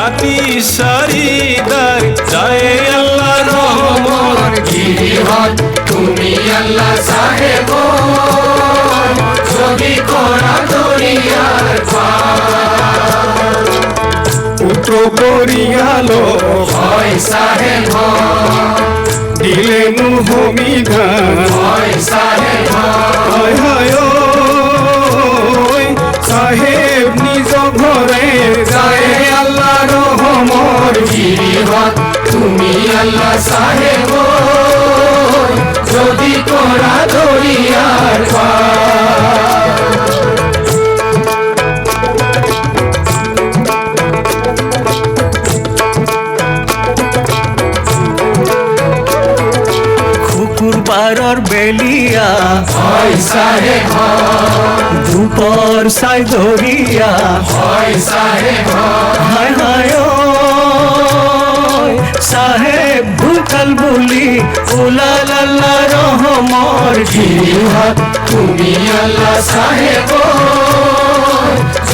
রাতি সারিদার যায় আল্লাহ রহমত গিরিহত তুমি আল্লাহ সাহেব যদি করা দরিয়ার পার পুত্র করিয়ালো হয় সাহেব দিলেন ভূমিধান হয় সাহেব হায় হায় ওই সাহেব নিজ ঘরে যায় আল্লাহ রহমত গিরিহত তুমি আল্লাহ সাহেব যদি করা দরিয়ার পার খুকুর পারর বেলিয়া হয় সাহেব দুপর সাই ধরিয়া হয় সাহেব হায় হায় ওই সাহেব ভুকাল বলি উলাল আল্লাহ রহমত গিরিহত তুমি আল্লাহ সাহেব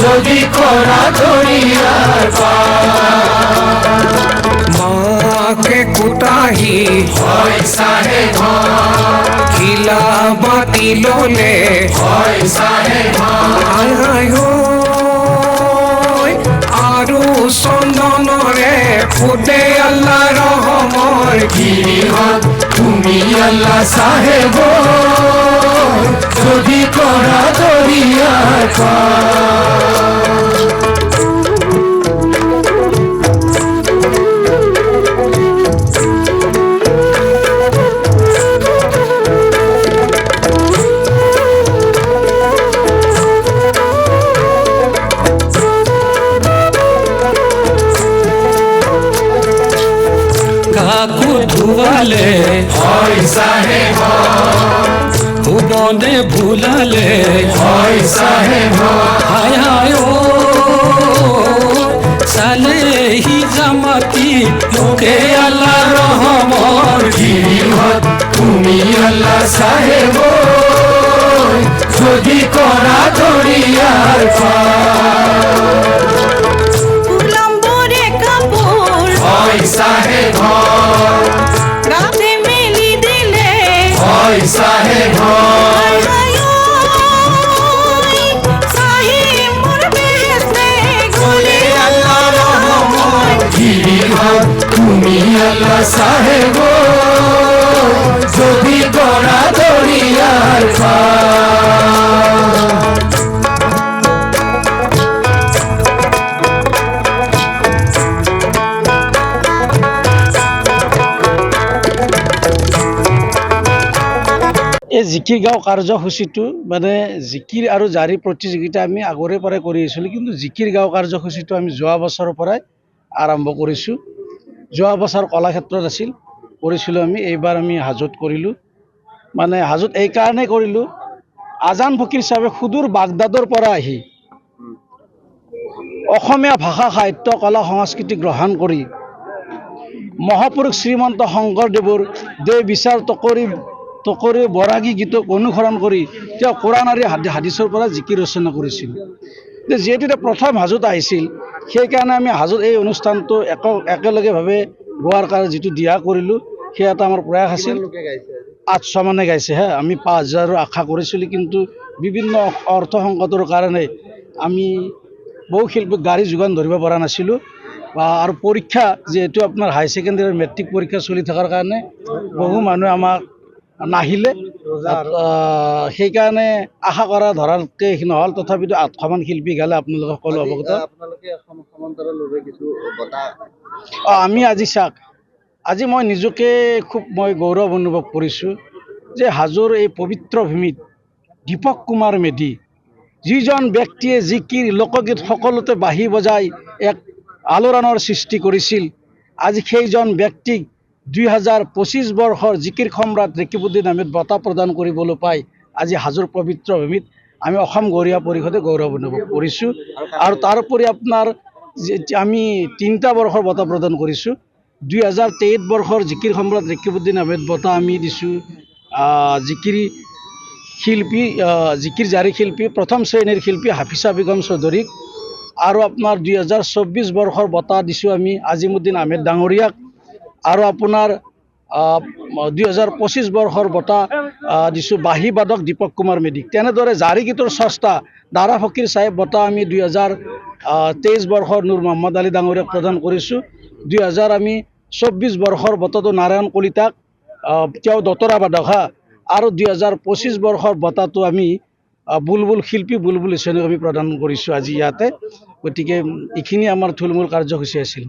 যদি করা দরিয়ার পার মাকে কুতাহি হয় সাহেব খিলা বাতিললে হয় সাহেব হায় হায় ওই আরু চন্দনরে ফুটে আল্লাহ রহমত গিরিহত তুমি আল্লাহ সাহেব যদি করা দরিয়ার পার কাকু ধুয়ালে হয় সাহেব ভুবনে ভুলালে হয় সাহেব হায় হায় ও সালেহি জামাতি লোকে আল্লাহ রহমত গিরিহত তুমি আল্লাহ সাহেব যদি করা দরিয়ার পার উলম্বরে কাপড় হয় সাহেব রাতে মেলি দিলে হয় সাহেব হায় হায় ওই সাহেব মোর বেহেশতে গলে আল্লাহ রহমত গিরিহত তুমি আল্লাহ সাহেব যদি করা দরিয়ার পার এই জিকিৰ গাঁও কাৰ্যসূচীটো মানে জিকিৰ আৰু জাৰি প্ৰতিযোগিতা আমি আগৰে পৰাই কৰি আহিছিলোঁ, কিন্তু জিকিৰ গাঁও কাৰ্যসূচীটো আমি যোৱা বছৰৰ পৰাই আৰম্ভ কৰিছোঁ। যোৱা বছৰ কলাক্ষেত্ৰত আছিল, কৰিছিলোঁ আমি। এইবাৰ আমি হাজোত কৰিলোঁ। মানে হাজোত এইকাৰণেই কৰিলোঁ, আজান ফকীৰ চাহেবে সুদূৰ বাগদাদৰ পৰা আহি অসমীয়া ভাষা সাহিত্য কলা সংস্কৃতি গ্ৰহণ কৰি মহাপুৰুষ শ্ৰীমন্ত শংকৰদেৱৰ দেহ বিচাৰ তকৰি বৰাগী গীতক অনুসৰণ কৰি তেওঁ কোৰাণ আৰু হাদিছৰ পৰা জিকিৰ ৰচনা কৰিছিল। যিহেতু এতিয়া প্ৰথম হাজোত আহিছিল, সেইকাৰণে আমি হাজোত এই অনুষ্ঠানটো একেলগেভাৱে গোৱাৰ কাৰণে যিটো দিহা কৰিলোঁ, সেই এটা আমাৰ প্ৰয়াস আছিল। 800 মানে গাইছে হে, আমি 5000 আশা কৰিছিলোঁ, কিন্তু বিভিন্ন অৰ্থ সংকটৰ কাৰণে আমি বহু শিল্পীক গাড়ী যোগান ধৰিব পৰা নাছিলোঁ। আৰু পৰীক্ষা যিহেতু আপোনাৰ হাই ছেকেণ্ডেৰী আৰু মেট্ৰিক পৰীক্ষা চলি থকাৰ কাৰণে বহু মানুহে আমাক নাহিলে, সেইকাৰণে আশা কৰা ধৰাতকৈ নহ'ল। তথাপিতো 800মান শিল্পী গালে আপোনালোকে সকলো অৱগত। আমি আজি চাওক, আজি মই নিজকে খুব গৌৰৱ অনুভৱ কৰিছোঁ যে হাজোৰ এই পবিত্ৰ ভূমিত দীপক কুমাৰ মেধি, যিজন ব্যক্তিয়ে জিকিৰ লোকগীত সকলোতে বাঁহী বজাই এক আলোড়নৰ সৃষ্টি কৰিছিল, আজি সেইজন ব্যক্তিক 2025 বৰ্ষৰ জিকিৰ সম্ৰাট ৰেকিবুদ্দিন আহমেদ বঁটা প্ৰদান কৰিবলৈ পাই আজি হাজোৰ পবিত্ৰ ভূমিত আমি অসম গৰিয়া পৰিষদে গৌৰৱ অনুভৱ কৰিছোঁ। আৰু তাৰোপৰি আপোনাৰ আমি 3টা বৰ্ষৰ বঁটা প্ৰদান কৰিছোঁ। 2023 বৰ্ষৰ জিকিৰ সম্ৰাট ৰেকিবুদ্দিন আহমেদ বঁটা আমি দিছোঁ জিকিৰ জাৰি শিল্পী প্ৰথম শ্ৰেণীৰ শিল্পী হাফিজা বেগম চৌধুৰীক, আৰু আপোনাৰ 2024 বৰ্ষৰ বঁটা দিছোঁ আমি আজিমুদ্দিন আহমেদ ডাঙৰীয়াক আৰু আপোনাৰ 2025 বৰ্ষৰ বঁটা দিছোঁ বাঁহী বাদক দীপক কুমাৰ মেধিক। তেনেদৰে জাৰি গীতৰ স্ৰষ্টা দাৰা ফকীৰ চাহেব বঁটা আমি 2023 বৰ্ষৰ নুৰ মহম্মদ আলী ডাঙৰীয়াক প্ৰদান কৰিছোঁ। 2024 বৰ্ষৰ বঁটাটো নাৰায়ণ কলিতাক, তেওঁ দতৰা বাদক হা। আৰু 2025 বৰ্ষৰ বঁটাটো আমি বুলবুল শিল্পী বুলবুল হুছেইনক আমি প্ৰদান কৰিছোঁ আজি ইয়াতে। গতিকে এইখিনি আমাৰ থুলমূল কাৰ্যসূচী আছিল।